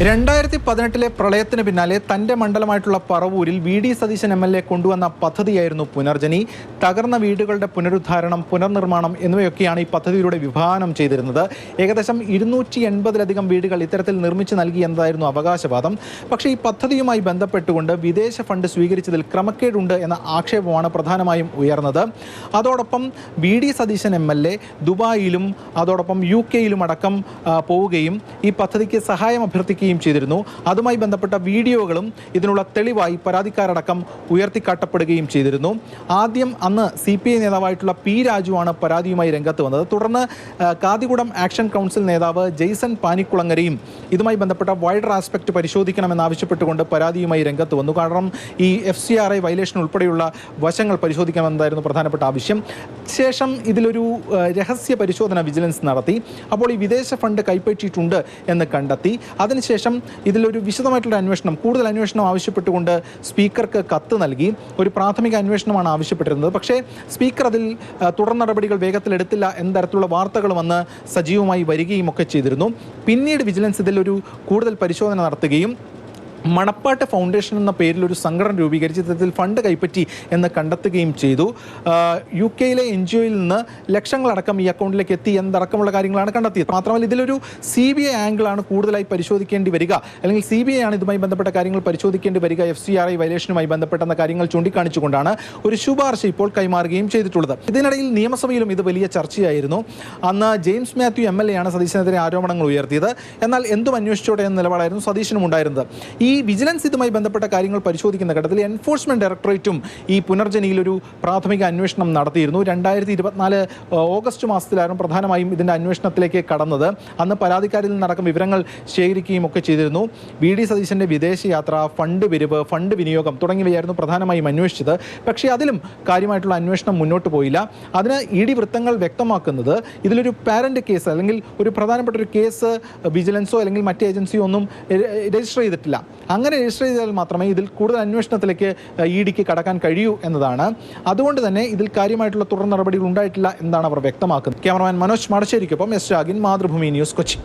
2018 പ്രളയത്തിന് പിന്നാലെ തന്റെ മണ്ഡലമായിട്ടുള്ള പറവൂരിൽ വി.ഡി. സതീശൻ എം.എൽ.എ കൊണ്ടുവന്ന പദ്ധതിയായിരുന്നു പുനർജനി. തകർന്ന വീടുകളുടെ പുനരുദ്ധാരണം, പുനർനിർമ്മാണം എന്നിവയൊക്കെയാണ് ഈ പദ്ധതിയിലൂടെ വിഭാവനം ചെയ്തിരുന്നത്. ഏകദേശം 280-ലധികം വീടുകൾ ഇത്തരത്തിൽ നിർമ്മിച്ചു നൽകി എന്നതായിരുന്നു അവകാശവാദം. പക്ഷേ ഈ പദ്ധതിയുമായി ബന്ധപ്പെട്ടുകൊണ്ട് വിദേശ ഫണ്ട് സ്വീകരിച്ചതിൽ ക്രമക്കേടുണ്ട് എന്ന ആക്ഷേപമാണ് പ്രധാനമായും ഉയർന്നത്. അതോടൊപ്പം വി.ഡി. സതീശൻ എം.എൽ.എ ദുബായിലും അതോടൊപ്പം UK-യിലും അടക്കം പോവുകയും ഈ പദ്ധതിക്ക് സഹായം അഭ്യർത്ഥിക്കുകയും ചെയ്തിരുന്നു. അതുമായി ബന്ധപ്പെട്ട വീഡിയോകളും ഇതിനുള്ള തെളിവായി പരാതിക്കാരടക്കം ഉയർത്തിക്കാട്ടപ്പെടുകയും ചെയ്തിരുന്നു. ആദ്യം അന്ന് CPI നേതാവായിട്ടുള്ള P. രാജുവാണ് പരാതിയുമായി രംഗത്ത് വന്നത്. തുടർന്ന് കാതികുടം ആക്ഷൻ കൗൺസിൽ നേതാവ് ജെയ്സൺ പാനിക്കുളങ്ങരയും ഇതുമായി ബന്ധപ്പെട്ട വൈഡർ ആസ്പെക്ട് പരിശോധിക്കണമെന്നാവശ്യപ്പെട്ടുകൊണ്ട് പരാതിയുമായി രംഗത്ത് വന്നു. കാരണം ഈ FCRA വയലേഷൻ ഉൾപ്പെടെയുള്ള വശങ്ങൾ പരിശോധിക്കണമെന്നതായിരുന്നു പ്രധാനപ്പെട്ട ആവശ്യം. ശേഷം ഇതിലൊരു രഹസ്യ പരിശോധന വിജിലൻസ് നടത്തി. അപ്പോൾ ഈ വിദേശ ഫണ്ട് കൈപ്പറ്റിയിട്ടുണ്ട് എന്ന് കണ്ടെത്തി. അതിനുശേഷം ഇതിലൊരു വിശദമായിട്ടുള്ള അന്വേഷണം, കൂടുതൽ അന്വേഷണം ആവശ്യപ്പെട്ടുകൊണ്ട് സ്പീക്കർക്ക് കത്ത് നൽകി. ഒരു പ്രാഥമിക അന്വേഷണമാണ് ആവശ്യപ്പെട്ടിരുന്നത്. പക്ഷേ സ്പീക്കർ അതിൽ തുടർ നടപടികൾ വേഗത്തിലെടുത്തില്ല എന്ന തരത്തിലുള്ള വാർത്തകൾ വന്ന് സജീവമായി വരികയും ഒക്കെ ചെയ്തിരുന്നു. പിന്നീട് വിജിലൻസ് ഇതിലൊരു കൂടുതൽ പരിശോധന നടത്തുകയും മണപ്പാട്ട് ഫൗണ്ടേഷൻ എന്ന പേരിൽ ഒരു സംഘടന രൂപീകരിച്ച് ഇത്തരത്തിൽ ഫണ്ട് കൈപ്പറ്റി എന്ന് കണ്ടെത്തുകയും ചെയ്തു. UK-യിലെ NGO-യിൽ നിന്ന് ലക്ഷങ്ങളടക്കം ഈ അക്കൗണ്ടിലേക്ക് എത്തി എന്നടക്കമുള്ള കാര്യങ്ങളാണ് കണ്ടെത്തിയത്. മാത്രമല്ല ഇതിലൊരു CBI ആംഗിളാണ് കൂടുതലായി പരിശോധിക്കേണ്ടി വരിക, അല്ലെങ്കിൽ CBI ആണ് ഇതുമായി ബന്ധപ്പെട്ട കാര്യങ്ങൾ പരിശോധിക്കേണ്ടി വരിക, FCRA വയലേഷനുമായി ബന്ധപ്പെട്ടെന്ന കാര്യങ്ങൾ ചൂണ്ടിക്കാണിച്ചുകൊണ്ടാണ് ഒരു ശുപാർശ ഇപ്പോൾ കൈമാറുകയും ചെയ്തിട്ടുള്ളത്. ഇതിനിടയിൽ നിയമസഭയിലും ഇത് വലിയ ചർച്ചയായിരുന്നു. അന്ന് ജെയിംസ് മാത്യു MLA ആണ് സതീശനെതിരെ ആരോപണങ്ങൾ ഉയർത്തിയത്. എന്നാൽ എന്തും അന്വേഷിച്ചോടെ എന്ന നിലപാടായിരുന്നു സതീശനും ഉണ്ടായിരുന്നത്. ഈ വിജിലൻസ് ഇതുമായി ബന്ധപ്പെട്ട കാര്യങ്ങൾ പരിശോധിക്കുന്ന ഘട്ടത്തിൽ എൻഫോഴ്സ്മെന്റ് ഡയറക്ടറേറ്റും ഈ പുനർജനിയിൽ ഒരു പ്രാഥമിക അന്വേഷണം നടത്തിയിരുന്നു. 2024 ഓഗസ്റ്റ് മാസത്തിലായിരുന്നു പ്രധാനമായും ഇതിൻ്റെ അന്വേഷണത്തിലേക്ക് കടന്നത്. അന്ന് പരാതിക്കാരിൽ നിന്നടക്കം വിവരങ്ങൾ ശേഖരിക്കുകയും ഒക്കെ ചെയ്തിരുന്നു. വി.ഡി. സതീശൻ്റെ വിദേശയാത്ര, ഫണ്ട് പിരിവ്, ഫണ്ട് വിനിയോഗം തുടങ്ങിയവയായിരുന്നു പ്രധാനമായും അന്വേഷിച്ചത്. പക്ഷേ അതിലും കാര്യമായിട്ടുള്ള അന്വേഷണം മുന്നോട്ട് പോയില്ല. അതിന് ED വൃത്തങ്ങൾ വ്യക്തമാക്കുന്നത് ഇതിലൊരു പാരന്റ് കേസ് അല്ലെങ്കിൽ ഒരു പ്രധാനപ്പെട്ട ഒരു കേസ് വിജിലൻസോ അല്ലെങ്കിൽ മറ്റ് ഏജൻസിയോ ഒന്നും രജിസ്റ്റർ ചെയ്തിട്ടില്ല. അങ്ങനെ രജിസ്റ്റർ ചെയ്താൽ മാത്രമേ ഇതിൽ കൂടുതൽ അന്വേഷണത്തിലേക്ക് EDക്ക് കടക്കാൻ കഴിയൂ എന്നതാണ്. അതുകൊണ്ട് തന്നെ ഇതിൽ കാര്യമായിട്ടുള്ള തുടർ നടപടികൾ ഉണ്ടായിട്ടില്ല എന്നാണ് അവർ വ്യക്തമാക്കുന്നത്. ക്യാമറമാൻ മനോജ് മടശ്ശേരിക്കൊപ്പം S. രാഗിൻ, മാതൃഭൂമി ന്യൂസ്, കൊച്ചി.